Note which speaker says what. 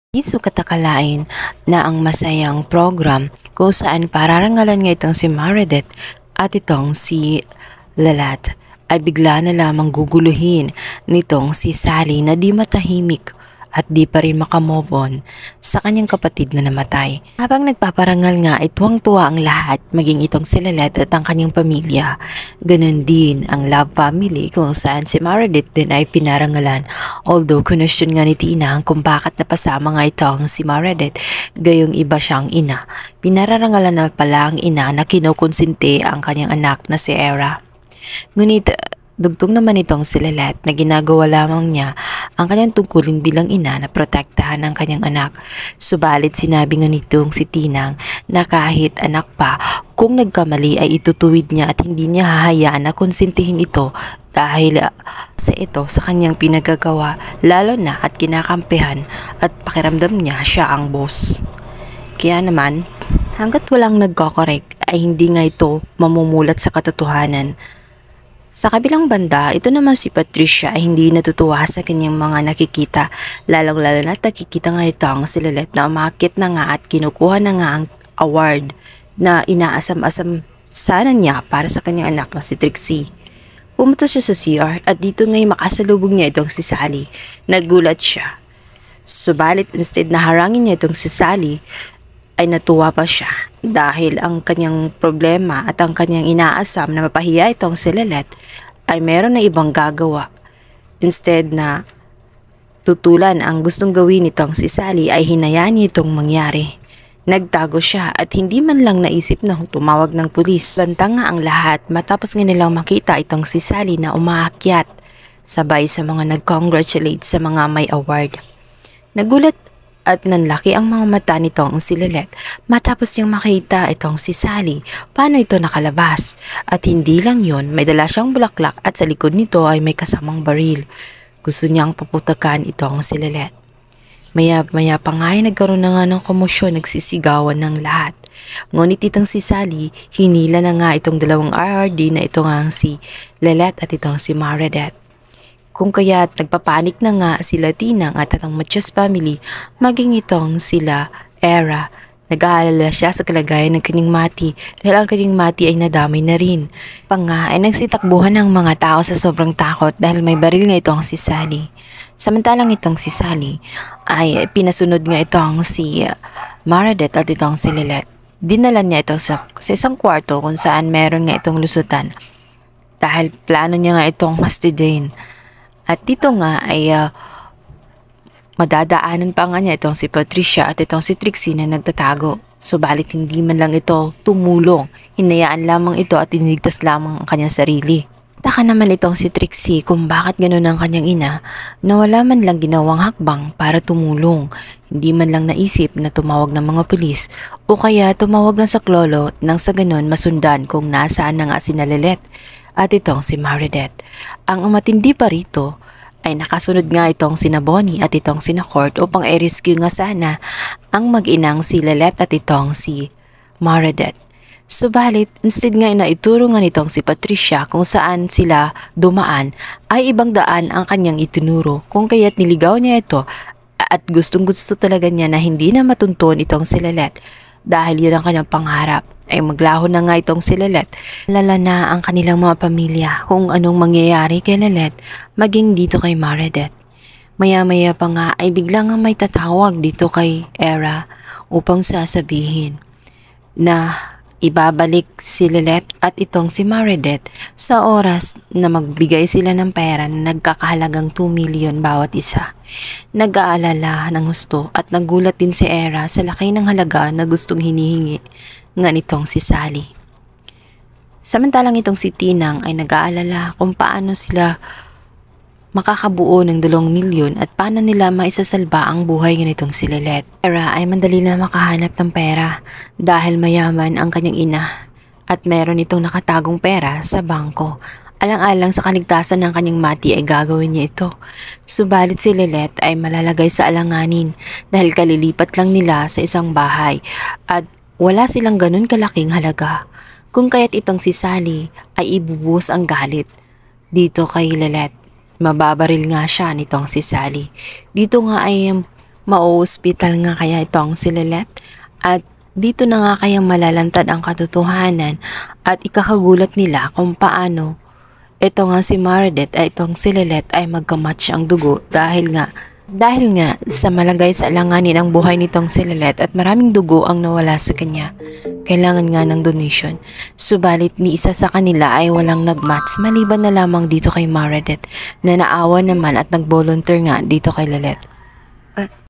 Speaker 1: Isu katakalain na ang masayang program kung saan pararangalan nga itong si Meredith at itong si Lalat ay bigla na lamang guguluhin nitong si Sally na di matahimik at di pa rin makamove on sa kanyang kapatid na namatay. Habang nagpaparangal nga ay tuwang-tuwa ang lahat, maging itong si Lalat at ang kanyang pamilya. Ganon din ang Love family kung saan si Meredith din ay pinarangalan. Although kunusyon nga ni Tina kung bakit napasama nga itong si Meredith, gayong iba siyang ina. Pinararangalan na pala ang ina na kinukonsinte ang kanyang anak na si Era. Ngunit dugtong naman itong si Lalat na ginagawa lamang niya ang kanyang tungkulin bilang ina na protektahan ang kanyang anak. Subalit sinabi nga nitong si Tinang na kahit anak pa, kung nagkamali ay itutuwid niya at hindi niya hahayaan na konsintihin ito dahil sa ito sa kanyang pinagagawa, lalo na at kinakampihan at pakiramdam niya siya ang boss. Kaya naman, hanggat walang nagkokorek ay hindi nga ito mamumulat sa katotohanan. Sa kabilang banda, ito naman si Patricia ay hindi natutuwa sa kanyang mga nakikita, lalong-lalo na nakikita nga ito ang si Lalat na umakit na nga at kinukuha na nga ang award na inaasam-asam sana niya para sa kanyang anak na si Trixie. Pumunta siya sa CR at dito nga'y makasalubong niya itong si Sally. Nagulat siya. Subalit instead na harangin niya itong si Sally, ay natuwa pa siya dahil ang kanyang problema at ang kanyang inaasam na mapahiya itong si Lalat ay meron na ibang gagawa. Instead na tutulan ang gustong gawin nitong si Sally ay hinayaan niya itong mangyari. Nagtago siya at hindi man lang naisip na tumawag ng pulis. Bantang nga ang lahat matapos nga nilang makita itong si Sally na umaakyat sabay sa mga nag-congratulate sa mga may award. Nagulat at nanlaki ang mga mata nitong si Lalat matapos niyang makita itong si Sally. Paano ito nakalabas? At hindi lang yon, may dala siyang bulaklak at sa likod nito ay may kasamang baril. Gusto niyang paputakan itong si Lalat. Maya pa nga ay nagkaroon na nga ng komosyon, nagsisigawan ng lahat. Ngunit itong si Sally, hinila na nga itong dalawang RRD na ito nga si Lalat at itong si Meredith. Kung kaya't nagpapanik na nga sila Tinang at ang Matias family, maging itong sila Era. Nag-aalala siya sa kalagayan ng kanyang mati dahil ang kanyang mati ay nadamay na rin. Nga ay nagsitakbuhan ng mga tao sa sobrang takot dahil may baril nga itong si Sally. Samantalang itong si Sally ay pinasunod nga itong si Meredith at itong si Lalat. Dinala niya ito sa isang kwarto kung saan meron nga itong lusutan dahil plano niya nga itong mastidain. At dito nga ay madadaanan pa nga niya itong si Patricia at itong si Trixie na nagtatago. Subalit hindi man lang ito tumulong. Hinayaan lamang ito at iniligtas lamang ang kanyang sarili. Taka naman itong si Trixie kung bakit ganoon ang kanyang ina na wala man lang ginawang hakbang para tumulong. Hindi man lang naisip na tumawag ng mga pulis o kaya tumawag ng saklolo nang sa ganon masundan kung nasaan na nga si Lalat at itong si Meredith. Ang matindi pa rito ay nakasunod nga itong sina Bonnie at itong sina Court upang i-rescue nga sana ang mag-inang si Lalat at itong si Meredith. Subalit, instead nga na ituro nga nitong si Patricia kung saan sila dumaan, ay ibang daan ang kanyang itinuro kung kaya't niligaw niya ito at gustong-gusto talaga niya na hindi na matunton itong si Lalat dahil yun ang kanyang pangarap. Ay maglaho na nga itong si Lalat. Lala na ang kanilang mga pamilya kung anong mangyayari kay Lalat maging dito kay Meredith. Maya-maya pa nga ay biglang nga may tatawag dito kay Era upang sasabihin na ibabalik si Lalat at itong si Meredith sa oras na magbigay sila ng pera na nagkakahalagang 2 million bawat isa. Nag-aalala ng gusto at nagulat din si Era sa laki ng halaga na gustong hinihingi nga nitong si Sally. Samantalang itong si Tinang ay nag-aalala kung paano sila makakabuo ng 2 milyon at paano nila maisasalba ang buhay nitong si Lalat. Era ay mandali na makahanap ng pera dahil mayaman ang kanyang ina at meron itong nakatagong pera sa bangko. Alang-alang sa kaligtasan ng kanyang mati ay gagawin niya ito. Subalit si Lalat ay malalagay sa alanganin dahil kalilipat lang nila sa isang bahay at wala silang ganun kalaking halaga. Kung kaya't itong si Sally ay ibubuhos ang galit dito kay Lalat. Mababaril nga siya nitong si Sally. Dito nga ay Mauospital nga kaya itong si Lilet? At dito na nga kayang malalantad ang katotohanan at ikakagulat nila kung paano ito nga si Meredith ay itong si Lilet ay magkamatch ang dugo dahil nga sa malagay sa alanganin ang buhay nitong si Lilet at maraming dugo ang nawala sa kanya. Kailangan nga ng donation. Subalit ni isa sa kanila ay walang nagmatch maliban na lamang dito kay Meredith na naawa naman at nag-volunteer nga dito kay Lilet.